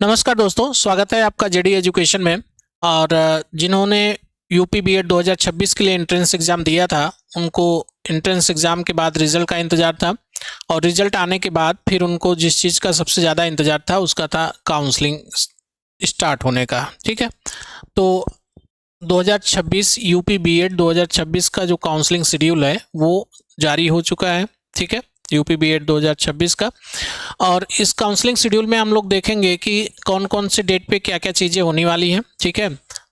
नमस्कार दोस्तों, स्वागत है आपका जेडी एजुकेशन में। और जिन्होंने यूपी बीएड 2026 के लिए एंट्रेंस एग्ज़ाम दिया था, उनको एंट्रेंस एग्ज़ाम के बाद रिज़ल्ट का इंतज़ार था। और रिज़ल्ट आने के बाद फिर उनको जिस चीज़ का सबसे ज़्यादा इंतज़ार था उसका था काउंसलिंग स्टार्ट होने का। ठीक है, तो 2026 यूपी बीएड 2026 का जो काउंसलिंग शेड्यूल है वो जारी हो चुका है। ठीक है, यूपी बीएड 2026 का। और इस काउंसलिंग शेड्यूल में हम लोग देखेंगे कि कौन कौन से डेट पे क्या क्या चीज़ें होने वाली हैं। ठीक है,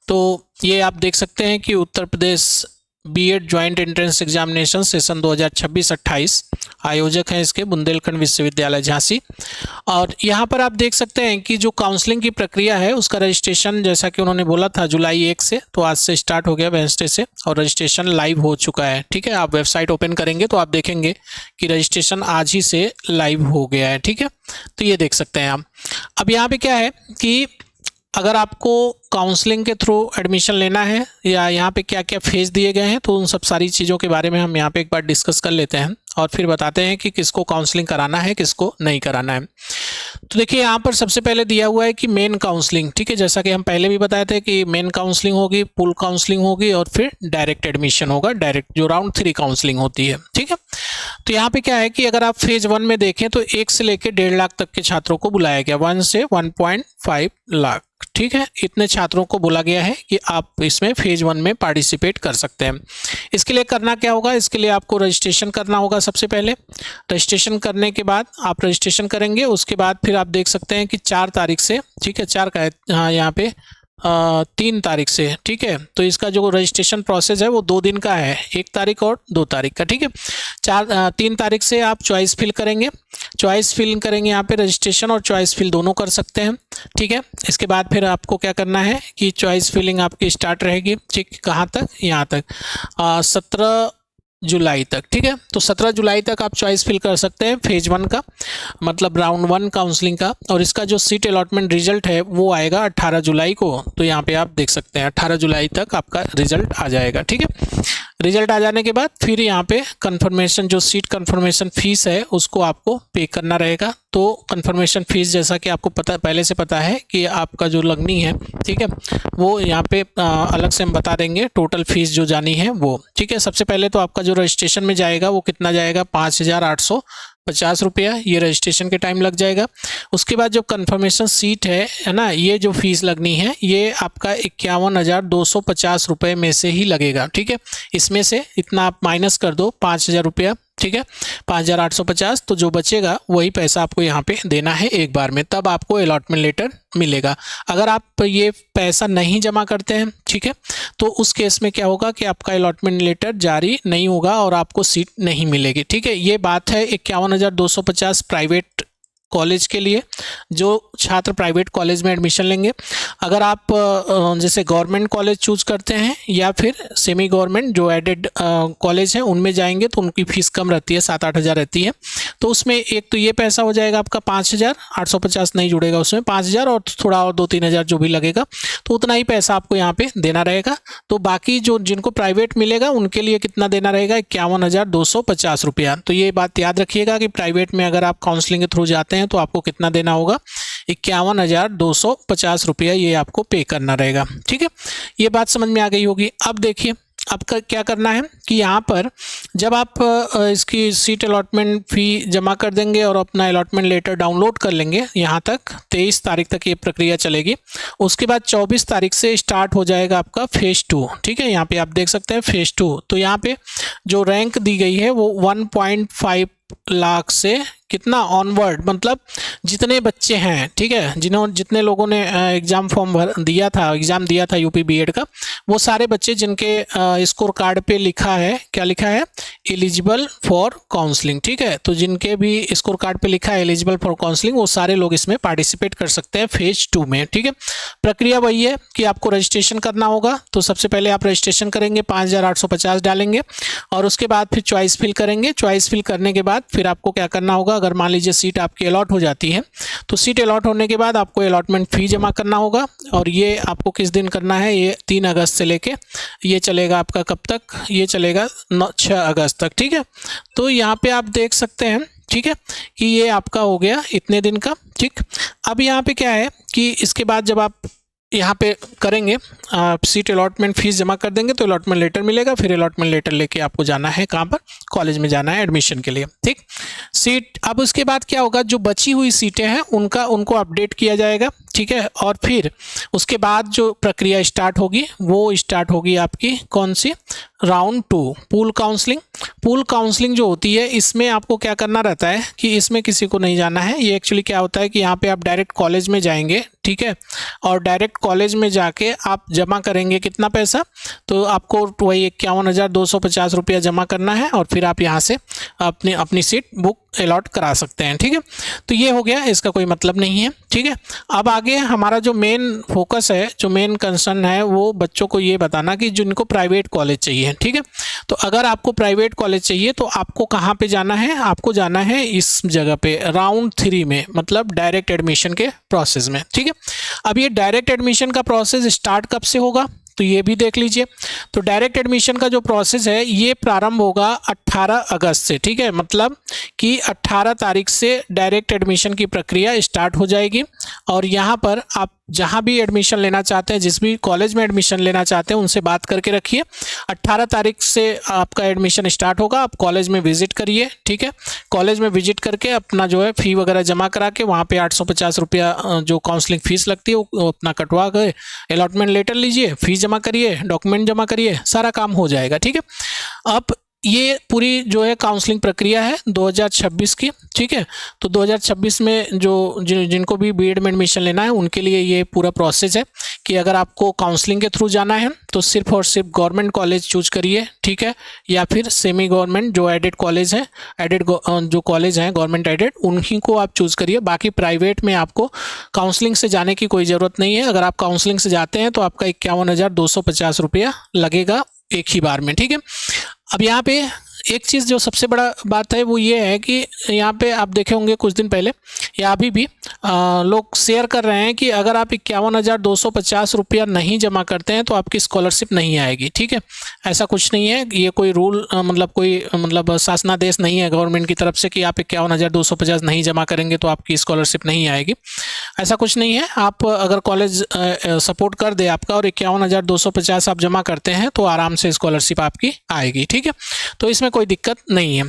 तो ये आप देख सकते हैं कि Uttar Pradesh BEd joint entrance examination session 2026-28 आयोजक हैं इसके बुंदेलखंड विश्वविद्यालय झांसी। और यहाँ पर आप देख सकते हैं कि जो काउंसलिंग की प्रक्रिया है उसका रजिस्ट्रेशन, जैसा कि उन्होंने बोला था जुलाई 1 से, तो आज से स्टार्ट हो गया, वेडनेसडे से, और रजिस्ट्रेशन लाइव हो चुका है। ठीक है, आप वेबसाइट ओपन करेंगे तो आप देखेंगे कि रजिस्ट्रेशन आज ही से लाइव हो गया है। ठीक है, तो ये देख सकते हैं आप। अब यहाँ पे क्या है कि अगर आपको काउंसलिंग के थ्रू एडमिशन लेना है या यहाँ पे क्या क्या फेज दिए गए हैं, तो उन सब सारी चीज़ों के बारे में हम यहाँ पे एक बार डिस्कस कर लेते हैं और फिर बताते हैं कि किसको काउंसलिंग कराना है, किसको नहीं कराना है। तो देखिए, यहाँ पर सबसे पहले दिया हुआ है कि मेन काउंसलिंग। ठीक है, जैसा कि हम पहले भी बताए थे कि मेन काउंसलिंग होगी, पूल काउंसलिंग होगी और फिर डायरेक्ट एडमिशन होगा, डायरेक्ट जो राउंड 3 काउंसलिंग होती है। ठीक है, तो यहाँ पे क्या है कि अगर आप फेज 1 में देखें तो 1 से लेकर 1.5 लाख तक के छात्रों को बुलाया गया, 1 से 1.5 लाख। ठीक है, इतने छात्रों को बोला गया है कि आप इसमें फेज 1 में पार्टिसिपेट कर सकते हैं। इसके लिए करना क्या होगा, इसके लिए आपको रजिस्ट्रेशन करना होगा। सबसे पहले रजिस्ट्रेशन करने के बाद आप रजिस्ट्रेशन करेंगे, उसके बाद फिर आप देख सकते हैं कि 4 तारीख से, ठीक है 4 का है, हाँ यहाँ पे 3 तारीख से। ठीक है, तो इसका जो रजिस्ट्रेशन प्रोसेस है वो 2 दिन का है, 1 तारीख और 2 तारीख का। ठीक है, 3 तारीख से आप चॉइस फिल करेंगे, चॉइस फिल करेंगे यहाँ पे, रजिस्ट्रेशन और चॉइस फिल दोनों कर सकते हैं। ठीक है, इसके बाद फिर आपको क्या करना है कि चॉइस फिलिंग आपकी स्टार्ट रहेगी। ठीक, कहाँ तक, यहाँ तक 17 जुलाई तक। ठीक है, तो 17 जुलाई तक आप चॉइस फिल कर सकते हैं फेज 1 का, मतलब राउंड 1 काउंसलिंग का। और इसका जो सीट अलॉटमेंट रिजल्ट है वो आएगा 18 जुलाई को। तो यहाँ पे आप देख सकते हैं 18 जुलाई तक आपका रिजल्ट आ जाएगा। ठीक है, रिजल्ट आ जाने के बाद फिर यहाँ पे कंफर्मेशन, जो सीट कंफर्मेशन फीस है उसको आपको पे करना रहेगा। तो कंफर्मेशन फीस, जैसा कि आपको पता, पहले से पता है कि आपका जो लगनी है, ठीक है, वो यहाँ पे अलग से हम बता देंगे टोटल फीस जो जानी है वो। ठीक है, सबसे पहले तो आपका जो रजिस्ट्रेशन में जाएगा वो कितना जाएगा, 5,850 रुपया, ये रजिस्ट्रेशन के टाइम लग जाएगा। उसके बाद जो कंफर्मेशन सीट है ना, ये जो फीस लगनी है ये आपका 51,250 रुपये में से ही लगेगा। ठीक है, इसमें से इतना आप माइनस कर दो, 5,000 रुपया। ठीक है, 5,850, तो जो बचेगा वही पैसा आपको यहाँ पे देना है एक बार में, तब आपको अलॉटमेंट लेटर मिलेगा। अगर आप ये पैसा नहीं जमा करते हैं, ठीक है, तो उस केस में क्या होगा कि आपका अलॉटमेंट लेटर जारी नहीं होगा और आपको सीट नहीं मिलेगी। ठीक है, ये बात है 51,250 प्राइवेट कॉलेज के लिए, जो छात्र प्राइवेट कॉलेज में एडमिशन लेंगे। अगर आप जैसे गवर्नमेंट कॉलेज चूज करते हैं या फिर सेमी गवर्नमेंट जो एडेड कॉलेज हैं उनमें जाएंगे तो उनकी फ़ीस कम रहती है, 7-8 हज़ार रहती है। तो उसमें एक तो ये पैसा हो जाएगा आपका 5,850 नहीं जुड़ेगा उसमें, 5,000 और थोड़ा और 2-3 हज़ार जो भी लगेगा, तो उतना ही पैसा आपको यहाँ पे देना रहेगा। तो बाकी जो जिनको प्राइवेट मिलेगा उनके लिए कितना देना रहेगा, 51,250 रुपया। तो ये बात याद रखिएगा कि प्राइवेट में अगर आप काउंसलिंग के थ्रू जाते हैं तो आपको कितना देना होगा, 51,250 रुपया ये आपको पे करना रहेगा। ठीक है, ये बात समझ में आ गई होगी। अब देखिए, अब क्या करना है कि यहाँ पर जब आप इसकी सीट अलॉटमेंट फ़ी जमा कर देंगे और अपना अलॉटमेंट लेटर डाउनलोड कर लेंगे, यहाँ तक 23 तारीख तक ये प्रक्रिया चलेगी। उसके बाद 24 तारीख से स्टार्ट हो जाएगा आपका फेज़ 2। ठीक है, यहाँ पे आप देख सकते हैं फेज़ 2। तो यहाँ पे जो रैंक दी गई है वो 1.5 लाख से कितना ऑनवर्ड, मतलब जितने बच्चे हैं, ठीक है, जितने लोगों ने एग्ज़ाम फॉर्म एग्ज़ाम दिया था यूपी बीएड का, वो सारे बच्चे जिनके स्कोर कार्ड पे लिखा है, क्या लिखा है, एलिजिबल फॉर काउंसलिंग। ठीक है, तो जिनके भी स्कोर कार्ड पे लिखा है एलिजिबल फॉर काउंसलिंग, वो सारे लोग इसमें पार्टिसिपेट कर सकते हैं फेज 2 में। ठीक है, प्रक्रिया वही है कि आपको रजिस्ट्रेशन करना होगा। तो सबसे पहले आप रजिस्ट्रेशन करेंगे, 5,850 डालेंगे और उसके बाद फिर चॉइस फिल करेंगे। चॉइस फिल करने के बाद फिर आपको क्या करना होगा, अगर मान लीजिए सीट आपकी अलॉट हो जाती है तो सीट अलॉट होने के बाद आपको अलॉटमेंट फ़ी जमा करना होगा। और ये आपको किस दिन करना है, ये 3 अगस्त से लेके ये चलेगा आपका कब तक, ये चलेगा 6 अगस्त तक। ठीक है, तो यहाँ पे आप देख सकते हैं ठीक है, कि ये आपका हो गया इतने दिन का। ठीक, अब यहाँ पे क्या है कि इसके बाद जब आप यहाँ पे करेंगे सीट अलॉटमेंट फीस जमा कर देंगे तो अलॉटमेंट लेटर मिलेगा, फिर अलॉटमेंट लेटर लेके आपको जाना है कहाँ पर, कॉलेज में जाना है एडमिशन के लिए। ठीक, सीट अब उसके बाद क्या होगा, जो बची हुई सीटें हैं उनको अपडेट किया जाएगा। ठीक है, और फिर उसके बाद जो प्रक्रिया स्टार्ट होगी वो स्टार्ट होगी आपकी कौन सी, round 2 pool counselling. Pool counselling जो होती है इसमें आपको क्या करना रहता है कि इसमें किसी को नहीं जाना है। ये एक्चुअली क्या होता है कि यहाँ पे आप डायरेक्ट कॉलेज में जाएंगे, ठीक है, और डायरेक्ट कॉलेज में जाके आप जमा करेंगे कितना पैसा, तो आपको वही 51,250 रुपया जमा करना है और फिर आप यहाँ से अपनी सीट बुक अलॉट करा सकते हैं। ठीक है, तो ये हो गया, इसका कोई मतलब नहीं है। ठीक है, अब आगे हमारा जो मेन फोकस है, जो मेन कंसर्न है, वो बच्चों को ये बताना कि जिनको प्राइवेट कॉलेज चाहिए। ठीक है, तो अगर आपको प्राइवेट कॉलेज चाहिए तो आपको कहाँ पे जाना है, आपको जाना है इस जगह पे राउंड 3 में, मतलब डायरेक्ट एडमिशन के प्रोसेस में। ठीक है, अब ये डायरेक्ट एडमिशन का प्रोसेस स्टार्ट कब से होगा तो ये भी देख लीजिए। तो डायरेक्ट एडमिशन का जो प्रोसेस है ये प्रारंभ होगा 18 अगस्त से। ठीक है, मतलब कि 18 तारीख से डायरेक्ट एडमिशन की प्रक्रिया स्टार्ट हो जाएगी और यहाँ पर आप जहाँ भी एडमिशन लेना चाहते हैं, जिस भी कॉलेज में एडमिशन लेना चाहते हैं उनसे बात करके रखिए। 18 तारीख से आपका एडमिशन स्टार्ट होगा, आप कॉलेज में विजिट करिए। ठीक है, कॉलेज में विजिट करके अपना जो है फ़ी वगैरह जमा करा के वहाँ पे 850 रुपया जो काउंसलिंग फ़ीस लगती है वो अपना कटवा गए, अलॉटमेंट लेटर लीजिए, फ़ीस जमा करिए, डॉक्यूमेंट जमा करिए, सारा काम हो जाएगा। ठीक है, अब ये पूरी जो है काउंसलिंग प्रक्रिया है 2026 की। ठीक है, तो 2026 में जिनको भी बीएड में एडमिशन लेना है उनके लिए ये पूरा प्रोसेस है कि अगर आपको काउंसलिंग के थ्रू जाना है तो सिर्फ और सिर्फ गवर्नमेंट कॉलेज चूज करिए। ठीक है, या फिर सेमी गवर्नमेंट जो एडेड कॉलेज है, जो कॉलेज हैं गवर्नमेंट एडेड, उन्हीं को आप चूज़ करिए। बाकी प्राइवेट में आपको काउंसलिंग से जाने की कोई ज़रूरत नहीं है। अगर आप काउंसलिंग से जाते हैं तो आपका 51,250 रुपया लगेगा एक ही बार में। ठीक है, अब यहाँ पे एक चीज़ जो सबसे बड़ा बात है वो ये है कि यहाँ पे आप देखे होंगे कुछ दिन पहले या अभी भी लोग शेयर कर रहे हैं कि अगर आप 51,250 रुपया नहीं जमा करते हैं तो आपकी स्कॉलरशिप नहीं आएगी। ठीक है, ऐसा कुछ नहीं है, ये कोई रूल मतलब शासनादेश नहीं है गवर्नमेंट की तरफ से कि आप 51,250 नहीं जमा करेंगे तो आपकी स्कॉलरशिप नहीं आएगी। ऐसा कुछ नहीं है, आप अगर कॉलेज सपोर्ट कर दे आपका और 51,250 आप जमा करते हैं तो आराम से स्कॉलरशिप आपकी आएगी। ठीक है, तो इसमें कोई दिक्कत नहीं है।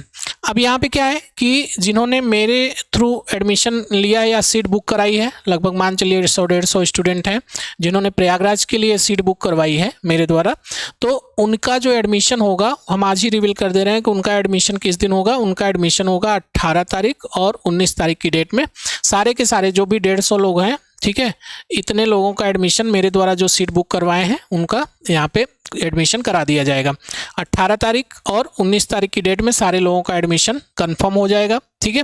अब यहाँ पे क्या है कि जिन्होंने मेरे थ्रू एडमिशन लिया या सीट बुक कराई है, लगभग मान चलिए 100-150 स्टूडेंट हैं जिन्होंने प्रयागराज के लिए सीट बुक करवाई है मेरे द्वारा, तो उनका जो एडमिशन होगा हम आज ही रिवील कर दे रहे हैं कि उनका एडमिशन किस दिन होगा। उनका एडमिशन होगा 18 तारीख और 19 तारीख की डेट में। सारे के सारे जो भी 150 लोग हैं, ठीक है, इतने लोगों का एडमिशन मेरे द्वारा जो सीट बुक करवाए हैं उनका यहाँ पे एडमिशन करा दिया जाएगा। 18 तारीख और 19 तारीख की डेट में सारे लोगों का एडमिशन कंफर्म हो जाएगा। ठीक है,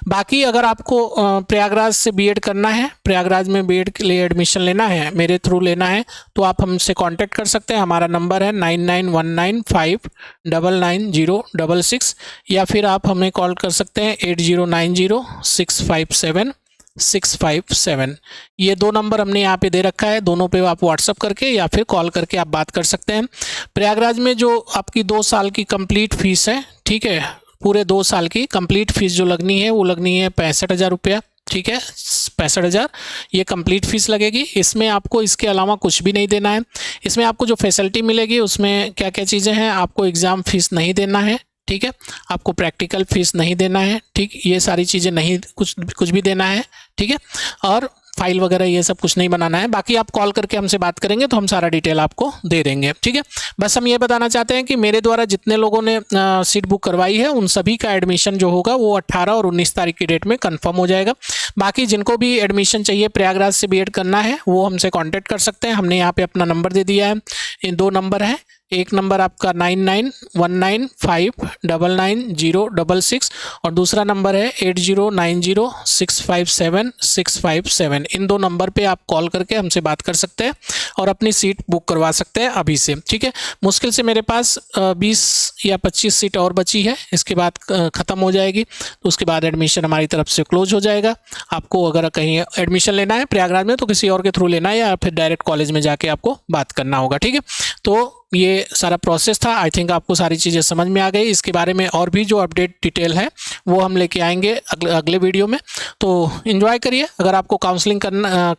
बाकी अगर आपको प्रयागराज से बीएड करना है, प्रयागराज में बीएड के लिए एडमिशन लेना है, मेरे थ्रू लेना है, तो आप हमसे कांटेक्ट कर सकते हैं। हमारा नंबर है 9919599066 या फिर आप हमें कॉल कर सकते हैं 8090657657। ये 2 नंबर हमने यहाँ पे दे रखा है, दोनों पे आप व्हाट्सअप करके या फिर कॉल करके आप बात कर सकते हैं। प्रयागराज में जो आपकी 2 साल की कंप्लीट फीस है, ठीक है, पूरे 2 साल की कंप्लीट फीस जो लगनी है वो लगनी है 65,000 रुपया। ठीक है, 65,000 ये कंप्लीट फीस लगेगी। इसमें आपको इसके अलावा कुछ भी नहीं देना है। इसमें आपको जो फैसिलिटी मिलेगी उसमें क्या क्या चीज़ें हैं, आपको एग्ज़ाम फीस नहीं देना है। ठीक है, आपको प्रैक्टिकल फीस नहीं देना है। ठीक, ये सारी चीज़ें नहीं, कुछ भी देना है। ठीक है, और फाइल वगैरह ये सब कुछ नहीं बनाना है। बाकी आप कॉल करके हमसे बात करेंगे तो हम सारा डिटेल आपको दे देंगे। ठीक है, बस हम ये बताना चाहते हैं कि मेरे द्वारा जितने लोगों ने सीट बुक करवाई है उन सभी का एडमिशन जो होगा वो 18 और 19 तारीख की डेट में कंफर्म हो जाएगा। बाकी जिनको भी एडमिशन चाहिए प्रयागराज से बीएड करना है वो हमसे कॉन्टैक्ट कर सकते हैं। हमने यहाँ पे अपना नंबर दे दिया है। इन 2 नंबर हैं, एक नंबर आपका 9919599066 और दूसरा नंबर है 8090657657। इन 2 नंबर पे आप कॉल करके हमसे बात कर सकते हैं और अपनी सीट बुक करवा सकते हैं अभी से। ठीक है, मुश्किल से मेरे पास 20 या 25 सीट और बची है, इसके बाद ख़त्म हो जाएगी, तो उसके बाद एडमिशन हमारी तरफ से क्लोज हो जाएगा। आपको अगर कहीं एडमिशन लेना है प्रयागराज में तो किसी और के थ्रू लेना है या फिर डायरेक्ट कॉलेज में जाके आपको बात करना होगा। ठीक है, तो ये सारा प्रोसेस था। आई थिंक आपको सारी चीज़ें समझ में आ गई। इसके बारे में और भी जो अपडेट डिटेल है वो हम लेके आएंगे अगले वीडियो में। तो एंजॉय करिए। अगर आपको काउंसलिंग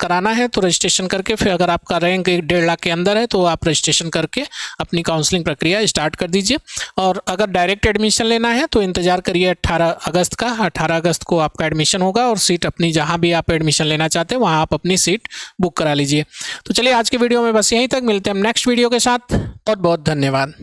कराना है तो रजिस्ट्रेशन करके, फिर अगर आपका रैंक 1.5 लाख के अंदर है तो आप रजिस्ट्रेशन करके अपनी काउंसलिंग प्रक्रिया स्टार्ट कर दीजिए। और अगर डायरेक्ट एडमिशन लेना है तो इंतज़ार करिए 18 अगस्त का। 18 अगस्त को आपका एडमिशन होगा और सीट अपनी जहाँ भी आप एडमिशन लेना चाहते हैं वहाँ आप अपनी सीट बुक करा लीजिए। तो चलिए आज के वीडियो में बस यहीं तक, मिलते हैं हम नेक्स्ट वीडियो के साथ। बहुत बहुत धन्यवाद।